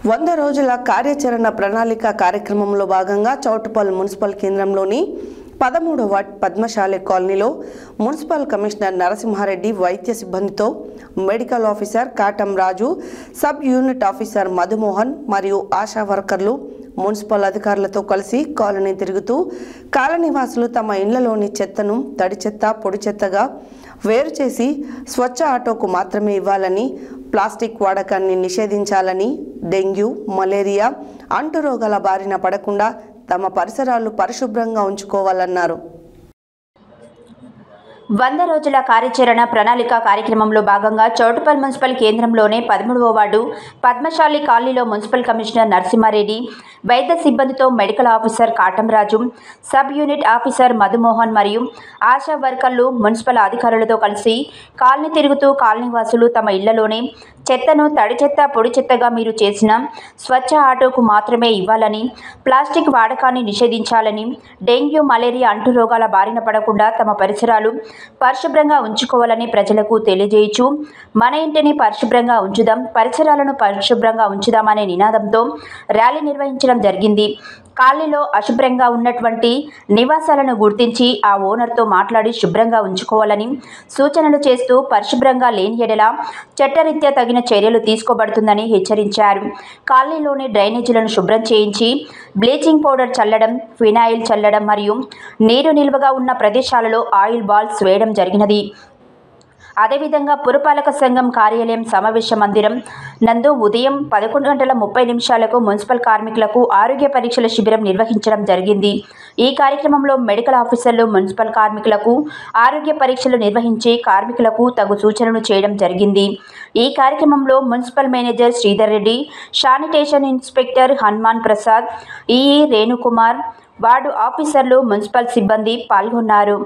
100 రోజుల కార్యాచరణ ప్రణాళిక కార్యక్రమంలో భాగంగా చౌటుప్పల్ మున్సిపల్ కేంద్రంలోని 13వ వార్డ్ పద్మశాలి కాలనీలో మున్సిపల్ కమిషనర్ నరసింహారెడ్డి వైద్య సిబ్బందితో మెడికల్ ఆఫీసర్ కాటం రాజు, సబ్ యూనిట్ ఆఫీసర్ మధుమోహన్ మరియు ఆశా వర్కర్లు మున్సిపల్ అధికారులతో కలిసి కాలనీ తిరుగుతూ కాలనీవాసులు తమ ఇళ్లలోని చెత్తను తడి చెత్త, పొడి చెత్తగా వేరు చేసి స్వచ్ఛ ఆటోకు మాత్రమే ఇవ్వాలని, ప్లాస్టిక్ వాడకాన్ని నిషేధించాలని, డెంగ్యూ, మలేరియా అంటురోగాల బారిన పడకుండా తమ పరిసరాలు పరిశుభ్రంగా ఉంచుకోవాలన్నారు. 100 రోజుల కార్యాచరణ ప్రణాళిక కార్యక్రమంలో భాగంగా చౌటుప్పల్ మున్సిపల్ కేంద్రంలోనే 13వ వార్డు పద్మశాలి కాలనీలో మున్సిపల్ కమిషనర్ నరసింహారెడ్డి వైద్య సిబ్బందితో మెడికల్ ఆఫీసర్ కాటం రాజు, సబ్ యూనిట్ ఆఫీసర్ మధుమోహన్ మరియు ఆశా వర్కర్లు మున్సిపల్ అధికారులతో కలిసి కాలనీ తిరుగుతూ కాలనీవాసులు తమ ఇళ్లలోనే చెత్తను తడి చెత్త, పొడి చెత్తగా మీరు చేసిన స్వచ్ఛ ఆటోకు మాత్రమే ఇవ్వాలని, ప్లాస్టిక్ వాడకాన్ని నిషేధించాలని, డెంగ్యూ, మలేరియా అంటురోగాల బారిన పడకుండా తమ పరిసరాలు పరిశుభ్రంగా ఉంచుకోవాలని ప్రజలకు తెలియజేయచ్చు. మన ఇంటిని పరిశుభ్రంగా ఉంచుదాం, పరిసరాలను పరిశుభ్రంగా ఉంచుదామనే నినాదంతో ర్యాలీ నిర్వహించడం జరిగింది. కాలనీలో అశుభ్రంగా ఉన్నటువంటి నివాసాలను గుర్తించి ఆ ఓనర్తో మాట్లాడి శుభ్రంగా ఉంచుకోవాలని సూచనలు చేస్తూ పరిశుభ్రంగా లేని ఎడల చట్టరీత్యా తగిన చర్యలు తీసుకోబడుతుందని హెచ్చరించారు. కాలనీలోని డ్రైనేజీలను శుభ్రం చేయించి బ్లీచింగ్ పౌడర్ చల్లడం, ఫినాయిల్ చల్లడం మరియు నీరు నిల్వగా ఉన్న ప్రదేశాలలో ఆయిల్ బాల్స్ వేయడం జరిగినది. అదేవిధంగా పురపాలక సంఘం కార్యాలయం సమావేశ మందిరం నందు ఉదయం 11:30 మున్సిపల్ కార్మికులకు ఆరోగ్య పరీక్షల శిబిరం నిర్వహించడం జరిగింది. ఈ కార్యక్రమంలో మెడికల్ ఆఫీసర్లు మున్సిపల్ కార్మికులకు ఆరోగ్య పరీక్షలు నిర్వహించి కార్మికులకు తగు సూచనలు చేయడం జరిగింది. ఈ కార్యక్రమంలో municipal manager Sridhar Reddy, sanitation inspector Hanuman Prasad, EE Renukumar, ward ఆఫీసర్లు, మున్సిపల్ సిబ్బంది పాల్గొన్నారు.